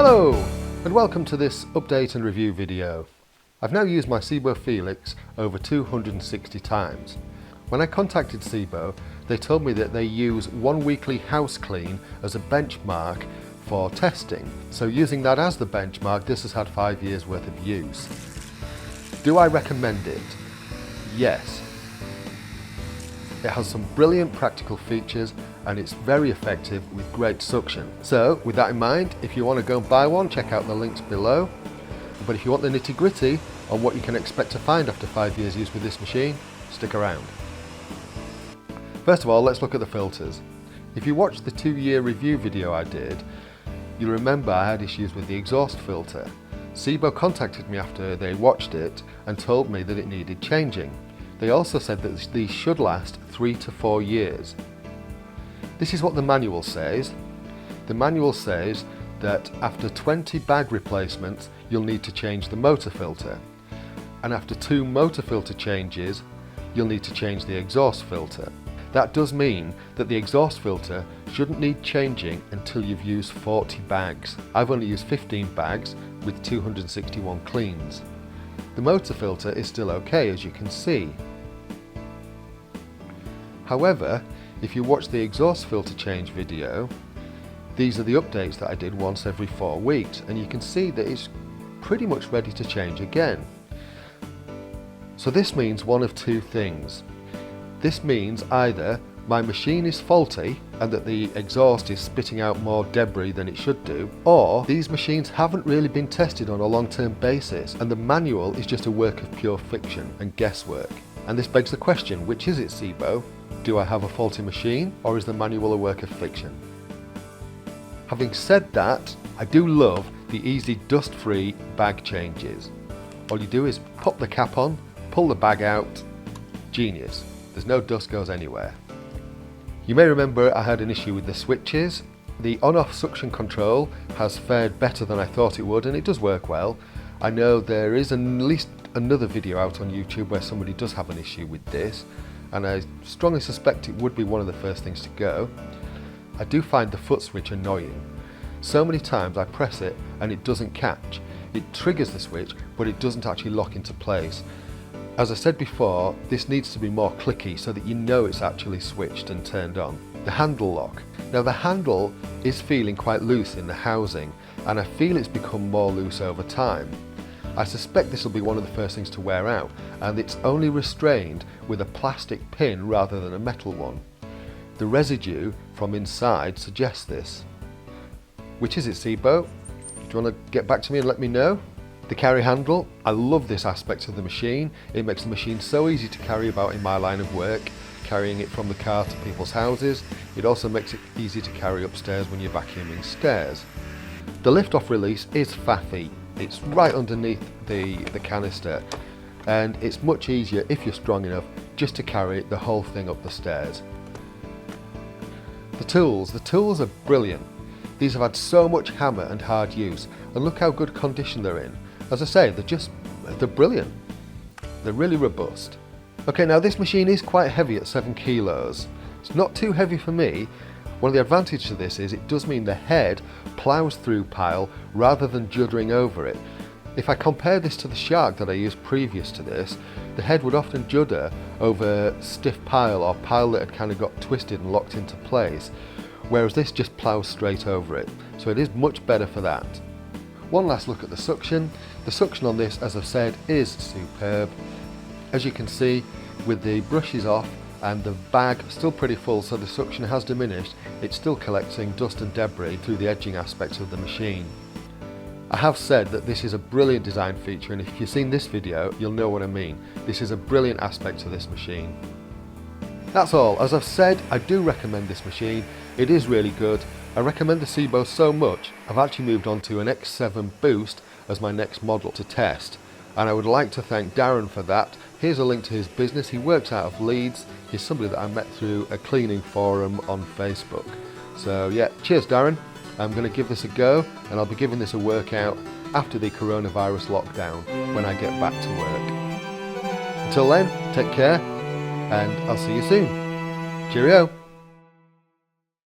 Hello and welcome to this update and review video. I've now used my SEBO Felix over 260 times. When I contacted SEBO, they told me that they use one weekly house clean as a benchmark for testing. So using that as the benchmark, this has had 5 years worth of use. Do I recommend it? Yes. It has some brilliant practical features and it's very effective with great suction. So with that in mind, if you want to go and buy one, check out the links below. But if you want the nitty-gritty on what you can expect to find after 5 years use with this machine, stick around. First of all, let's look at the filters. If you watched the 2-year review video I did, you'll remember I had issues with the exhaust filter. SEBO contacted me after they watched it and told me that it needed changing. They also said that these should last 3 to 4 years. This is what the manual says. The manual says that after 20 bag replacements, you'll need to change the motor filter. And after 2 motor filter changes, you'll need to change the exhaust filter. That does mean that the exhaust filter shouldn't need changing until you've used 40 bags. I've only used 15 bags with 261 cleans. The motor filter is still okay, as you can see. However, if you watch the exhaust filter change video, these are the updates that I did once every 4 weeks, and you can see that it's pretty much ready to change again. So this means one of 2 things. This means either my machine is faulty and that the exhaust is spitting out more debris than it should do, or these machines haven't really been tested on a long-term basis and the manual is just a work of pure fiction and guesswork. And this begs the question, which is it, SEBO? Do I have a faulty machine, or is the manual a work of fiction? Having said that, I do love the easy dust-free bag changes. All you do is pop the cap on, pull the bag out, genius. There's no dust goes anywhere. You may remember I had an issue with the switches. The on-off suction control has fared better than I thought it would, and it does work well. I know there is at least another video out on YouTube where somebody does have an issue with this, and I strongly suspect it would be one of the first things to go. I do find the foot switch annoying. So many times I press it and it doesn't catch. It triggers the switch, but it doesn't actually lock into place. As I said before, this needs to be more clicky so that you know it's actually switched and turned on. The handle lock. Now the handle is feeling quite loose in the housing, and I feel it's become more loose over time. I suspect this will be one of the first things to wear out, and it's only restrained with a plastic pin rather than a metal one. The residue from inside suggests this. Which is it, SEBO? Do you want to get back to me and let me know? The carry handle. I love this aspect of the machine. It makes the machine so easy to carry about in my line of work, carrying it from the car to people's houses. It also makes it easy to carry upstairs when you're vacuuming stairs. The lift-off release is faffy. It's right underneath the canister, and it's much easier, if you're strong enough, just to carry the whole thing up the stairs. The tools are brilliant. These have had so much hammer and hard use, and look how good condition they're in. As I say, they're brilliant. They're really robust. Okay, now this machine is quite heavy at 7 kilos. It's not too heavy for me. One of the advantages to this is it does mean the head ploughs through pile rather than juddering over it. If I compare this to the Shark that I used previous to this, the head would often judder over stiff pile or pile that had kind of got twisted and locked into place, whereas this just ploughs straight over it. So it is much better for that. One last look at the suction. The suction on this, as I've said, is superb. As you can see, with the brushes off and the bag still pretty full, so the suction has diminished, it's still collecting dust and debris through the edging aspects of the machine. I have said that this is a brilliant design feature, and if you've seen this video, you'll know what I mean. This is a brilliant aspect to this machine. That's all. As I've said, I do recommend this machine. It is really good. I recommend the SEBO so much, I've actually moved on to an X7 Boost as my next model to test. And I would like to thank Darren for that. Here's a link to his business. He works out of Leeds. He's somebody that I met through a cleaning forum on Facebook. So yeah, cheers Darren. I'm going to give this a go, and I'll be giving this a workout after the coronavirus lockdown when I get back to work. Until then, take care, and I'll see you soon. Cheerio.